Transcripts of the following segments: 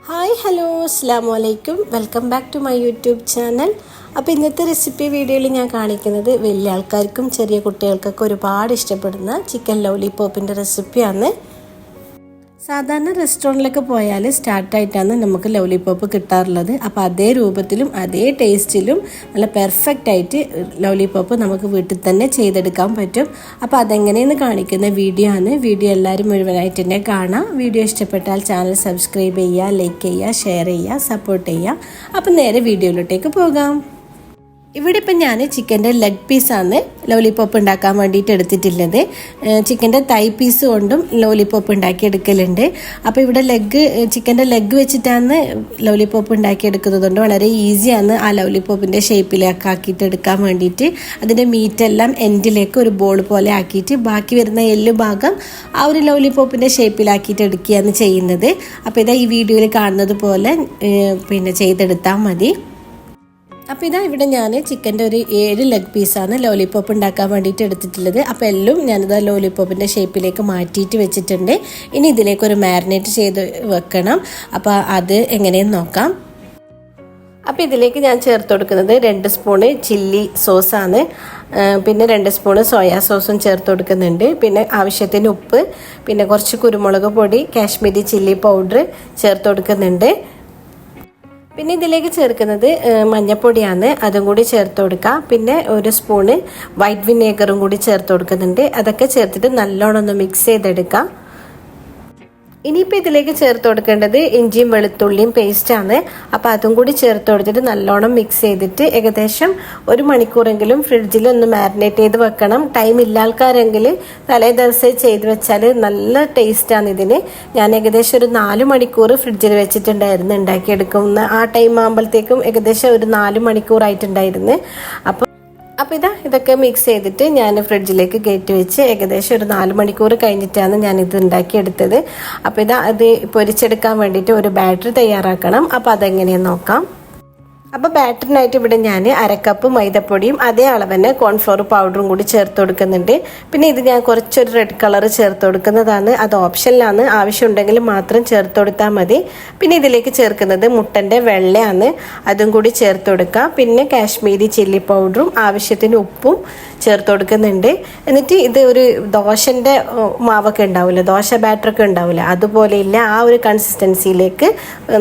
Hi hello അസ്സലാമു അലൈക്കും welcome back to my YouTube channel. അപ്പോൾ ഇന്നത്തെ റെസിപ്പി വീഡിയോയിൽ ഞാൻ കാണിക്കുന്നത് വലിയ ആൾക്കാർക്കും ചെറിയ കുട്ടികൾക്കൊക്കെ ഒരുപാട് ഇഷ്ടപ്പെടുന്ന ചിക്കൻ ലോലിപോപ്പിൻ്റെ റെസിപ്പിയാണ്. സാധാരണ റെസ്റ്റോറൻറ്റിലൊക്കെ പോയാൽ സ്റ്റാർട്ടായിട്ടാണ് നമുക്ക് ലോലിപോപ്പ് കിട്ടാറുള്ളത്. അപ്പോൾ അതേ രൂപത്തിലും അതേ ടേസ്റ്റിലും നല്ല പെർഫെക്റ്റ് ആയിട്ട് ലോലിപോപ്പ് നമുക്ക് വീട്ടിൽ തന്നെ ചെയ്തെടുക്കാൻ പറ്റും. അപ്പോൾ അതെങ്ങനെയെന്ന് കാണിക്കുന്ന വീഡിയോ ആണ്. വീഡിയോ എല്ലാവരും മുഴുവനായിട്ട് തന്നെ കാണാം. വീഡിയോ ഇഷ്ടപ്പെട്ടാൽ ചാനൽ സബ്സ്ക്രൈബ് ചെയ്യുക, ലൈക്ക് ചെയ്യുക, ഷെയർ ചെയ്യുക, സപ്പോർട്ട് ചെയ്യുക. അപ്പോൾ നേരെ വീഡിയോയിലോട്ടേക്ക് പോകാം. ഇവിടെ ഇപ്പം ഞാൻ ചിക്കൻ്റെ ലെഗ് പീസാണ് ലോലിപോപ്പ് ഉണ്ടാക്കാൻ വേണ്ടിയിട്ട് എടുത്തിട്ടുള്ളത്. ചിക്കൻ്റെ തൈ പീസ് കൊണ്ടും ലോലിപോപ്പ് ഉണ്ടാക്കിയെടുക്കലുണ്ട്. അപ്പോൾ ഇവിടെ ചിക്കൻ്റെ ലെഗ് വെച്ചിട്ടാണ് ലോലിപോപ്പ് ഉണ്ടാക്കിയെടുക്കുന്നത് വളരെ ഈസിയാണ് ആ ലോലിപോപ്പിൻ്റെ ഷേപ്പിലേക്ക് ആക്കിയിട്ട് എടുക്കാൻ വേണ്ടിയിട്ട്. അതിൻ്റെ മീറ്റെല്ലാം എൻഡിലേക്ക് ഒരു ബോൾ പോലെ ആക്കിയിട്ട് ബാക്കി വരുന്ന എല്ല് ഭാഗം ആ ഒരു ലോലിപോപ്പിൻ്റെ ഷേപ്പിലാക്കിയിട്ട് എടുക്കുകയാണ് ചെയ്യുന്നത്. അപ്പോൾ ഇതാ ഈ വീഡിയോയിൽ കാണുന്നത് പോലെ ചെയ്തെടുത്താൽ മതി. അപ്പോൾ ഇതാ ഇവിടെ ഞാൻ ചിക്കൻ്റെ ഒരു 7 ലെഗ് പീസാണ് ലോലിപോപ്പ് ഉണ്ടാക്കാൻ വേണ്ടിയിട്ട് എടുത്തിട്ടുള്ളത്. അപ്പോൾ എല്ലാം ഞാനിതാ ലോലിപോപ്പിൻ്റെ ഷേപ്പിലേക്ക് മാറ്റിയിട്ട് വെച്ചിട്ടുണ്ട്. ഇനി ഇതിലേക്കൊരു മാരിനേറ്റ് ചെയ്ത് വെക്കണം. അപ്പോൾ അത് എങ്ങനെയെന്ന് നോക്കാം. അപ്പോൾ ഇതിലേക്ക് ഞാൻ ചേർത്ത് കൊടുക്കുന്നത് 2 സ്പൂണ് ചില്ലി സോസാണ്. പിന്നെ 2 സ്പൂണ് സോയാ സോസും ചേർത്ത് കൊടുക്കുന്നുണ്ട്. പിന്നെ ആവശ്യത്തിന് ഉപ്പ്, പിന്നെ കുറച്ച് കുരുമുളക് പൊടി, കാശ്മീരി ചില്ലി പൗഡർ ചേർത്ത് കൊടുക്കുന്നുണ്ട്. പിന്നെ ഇതിലേക്ക് ചേർക്കുന്നത് മഞ്ഞൾപ്പൊടിയാണ്, അതും കൂടി ചേർത്ത് കൊടുക്കുക. പിന്നെ 1 സ്പൂണ് വൈറ്റ് വിനേഗറും കൂടി ചേർത്ത് കൊടുക്കുന്നുണ്ട്. അതൊക്കെ ചേർത്തിട്ട് നല്ലോണം ഒന്ന് മിക്സ് ചെയ്തെടുക്കാം. ഇനിയിപ്പോൾ ഇതിലേക്ക് ചേർത്ത് കൊടുക്കേണ്ടത് ഇഞ്ചിയും വെളുത്തുള്ളിയും പേസ്റ്റാണ്. അപ്പോൾ അതും കൂടി ചേർത്ത് കൊടുത്തിട്ട് നല്ലോണം മിക്സ് ചെയ്തിട്ട് ഏകദേശം 1 മണിക്കൂറെങ്കിലും ഫ്രിഡ്ജിൽ ഒന്ന് മാരിനേറ്റ് ചെയ്ത് വെക്കണം. ടൈം ഇല്ല ആൾക്കാരെങ്കിൽ തലേ ദിവസം ചെയ്ത് വെച്ചാൽ നല്ല ടേസ്റ്റാണ് ഇതിന്. ഞാൻ ഏകദേശം ഒരു 4 മണിക്കൂർ ഫ്രിഡ്ജിൽ വെച്ചിട്ടുണ്ടായിരുന്നു ഉണ്ടാക്കിയെടുക്കുന്ന ആ ടൈം ആകുമ്പോഴത്തേക്കും ഏകദേശം ഒരു 4 മണിക്കൂറായിട്ടുണ്ടായിരുന്നു. അപ്പോൾ ഇതൊക്കെ മിക്സ് ചെയ്തിട്ട് ഞാൻ ഫ്രിഡ്ജിലേക്ക് കയറ്റി വെച്ച് ഏകദേശം ഒരു 4 മണിക്കൂർ കഴിഞ്ഞിട്ടാണ് ഞാനിത് ഉണ്ടാക്കിയെടുത്തത്. അപ്പോൾ അത് പൊരിച്ചെടുക്കാൻ വേണ്ടിയിട്ട് ഒരു ബാറ്റർ തയ്യാറാക്കണം. അപ്പോൾ അതെങ്ങനെയെന്ന് നോക്കാം. അപ്പോൾ ബാറ്ററിനായിട്ട് ഇവിടെ ഞാൻ 1/2 കപ്പ് മൈദപ്പൊടിയും അതേ അളവ് തന്നെ കോൺഫ്ലോർ പൗഡറും കൂടി ചേർത്ത് കൊടുക്കുന്നുണ്ട്. പിന്നെ ഇത് ഞാൻ കുറച്ചൊരു റെഡ് കളർ ചേർത്ത് കൊടുക്കുന്നതാണ്. അത് ഓപ്ഷനിലാണ്, ആവശ്യമുണ്ടെങ്കിൽ മാത്രം ചേർത്ത് കൊടുത്താൽ മതി. പിന്നെ ഇതിലേക്ക് ചേർക്കുന്നത് മുട്ടൻ്റെ വെള്ളയാണ്, അതും കൂടി ചേർത്ത് കൊടുക്കുക. പിന്നെ കാശ്മീരി ചില്ലി പൗഡറും ആവശ്യത്തിന് ഉപ്പും ചേർത്ത് കൊടുക്കുന്നുണ്ട്. എന്നിട്ട് ഇത് ഒരു ദോശൻ്റെ മാവൊക്കെ ഉണ്ടാവില്ല, ദോശ ബാറ്ററൊക്കെ ഉണ്ടാവില്ല, അതുപോലെയില്ല ആ ഒരു കൺസിസ്റ്റൻസിയിലേക്ക്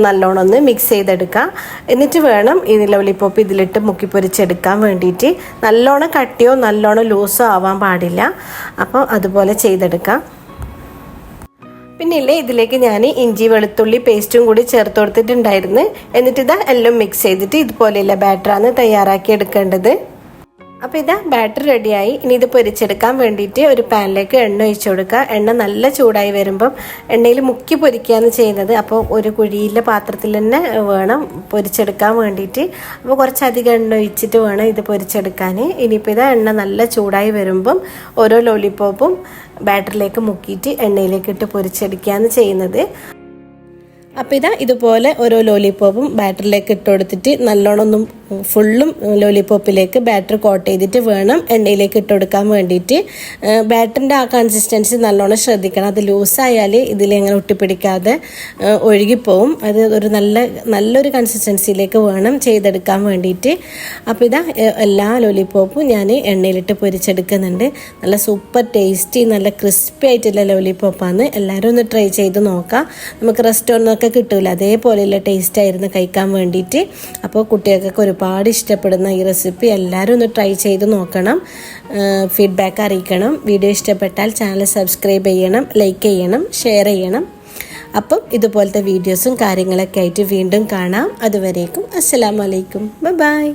നല്ലോണം ഒന്ന് മിക്സ് ചെയ്തെടുക്കുക. എന്നിട്ട് വേണം ഈ ലോലിപോപ്പ് ഇതിലിട്ട് മുക്കി പൊരിച്ചെടുക്കാൻ വേണ്ടിയിട്ട്. നല്ലോണം കട്ടിയോ നല്ലോണം ലൂസോ ആവാൻ പാടില്ല. അപ്പോൾ അതുപോലെ ചെയ്തെടുക്കാം. പിന്നെ ഇതിലേക്ക് ഞാൻ ഇഞ്ചി വെളുത്തുള്ളി പേസ്റ്റും കൂടി ചേർത്ത് കൊടുത്തിട്ടുണ്ടായിരുന്നു. എന്നിട്ട് എല്ലാം മിക്സ് ചെയ്തിട്ട് ഇതുപോലെയുള്ള ബാറ്ററാണ് തയ്യാറാക്കി എടുക്കേണ്ടത്. അപ്പോൾ ബാറ്റർ റെഡിയായി. ഇനി ഇത് പൊരിച്ചെടുക്കാൻ വേണ്ടിയിട്ട് ഒരു പാനിലേക്ക് എണ്ണ ഒഴിച്ചു കൊടുക്കുക. എണ്ണ നല്ല ചൂടായി വരുമ്പം എണ്ണയിൽ മുക്കി പൊരിക്കുകയാണ് ചെയ്യുന്നത്. അപ്പോൾ ഒരു കുഴിയിലെ പാത്രത്തിൽ തന്നെ വേണം പൊരിച്ചെടുക്കാൻ വേണ്ടിയിട്ട്. അപ്പോൾ കുറച്ചധികം എണ്ണ ഒഴിച്ചിട്ട് വേണം ഇത് പൊരിച്ചെടുക്കാൻ. ഇനിയിപ്പോൾ എണ്ണ നല്ല ചൂടായി വരുമ്പം ഓരോ ലോലിപോപ്പും ബാറ്ററിലേക്ക് മുക്കിയിട്ട് എണ്ണയിലേക്ക് ഇട്ട് പൊരിച്ചെടുക്കുകയാണ് ചെയ്യുന്നത്. അപ്പോൾ ഇതുപോലെ ഓരോ ലോലിപോപ്പും ബാറ്ററിലേക്ക് ഇട്ട് കൊടുത്തിട്ട് നല്ലോണം ഒന്നും ഫുള്ളും ലോലിപോപ്പിലേക്ക് ബാറ്റർ കോട്ട് ചെയ്തിട്ട് വേണം എണ്ണയിലേക്ക് ഇട്ട് കൊടുക്കാൻ വേണ്ടിയിട്ട്. ബാറ്ററിൻ്റെ ആ കൺസിസ്റ്റൻസി നല്ലോണം ശ്രദ്ധിക്കണം. അത് ലൂസായാൽ ഇതിലെങ്ങനെ ഒട്ടിപ്പിടിക്കാതെ ഒഴുകിപ്പോവും. അത് ഒരു നല്ലൊരു കൺസിസ്റ്റൻസിയിലേക്ക് വേണം ചെയ്തെടുക്കാൻ വേണ്ടിയിട്ട്. അപ്പോൾ എല്ലാ ലോലിപോപ്പും ഞാൻ എണ്ണയിലിട്ട് പൊരിച്ചെടുക്കുന്നുണ്ട്. നല്ല സൂപ്പർ ടേസ്റ്റി നല്ല ക്രിസ്പി ആയിട്ടുള്ള ലോലിപോപ്പാണ്. എല്ലാവരും ഒന്ന് ട്രൈ ചെയ്ത് നോക്കാം. നമുക്ക് റെസ്റ്റോറൻറ്റിലൊക്കെ കിട്ടില്ല അതേപോലെയുള്ള ടേസ്റ്റ് ആയിരുന്നു കഴിക്കാൻ വേണ്ടിയിട്ട്. അപ്പോൾ കുട്ടികൾക്കൊക്കെ ഒരുപാട് ഇഷ്ടപ്പെടുന്ന ഈ റെസിപ്പി എല്ലാവരും ഒന്ന് ട്രൈ ചെയ്ത് നോക്കണം. ഫീഡ്ബാക്ക് അറിയിക്കണം. വീഡിയോ ഇഷ്ടപ്പെട്ടാൽ ചാനൽ സബ്സ്ക്രൈബ് ചെയ്യണം, ലൈക്ക് ചെയ്യണം, ഷെയർ ചെയ്യണം. അപ്പം ഇതുപോലത്തെ വീഡിയോസും കാര്യങ്ങളൊക്കെ ആയിട്ട് വീണ്ടും കാണാം. അതുവരേക്കും അസ്സലാമു അലൈക്കും, ബൈ.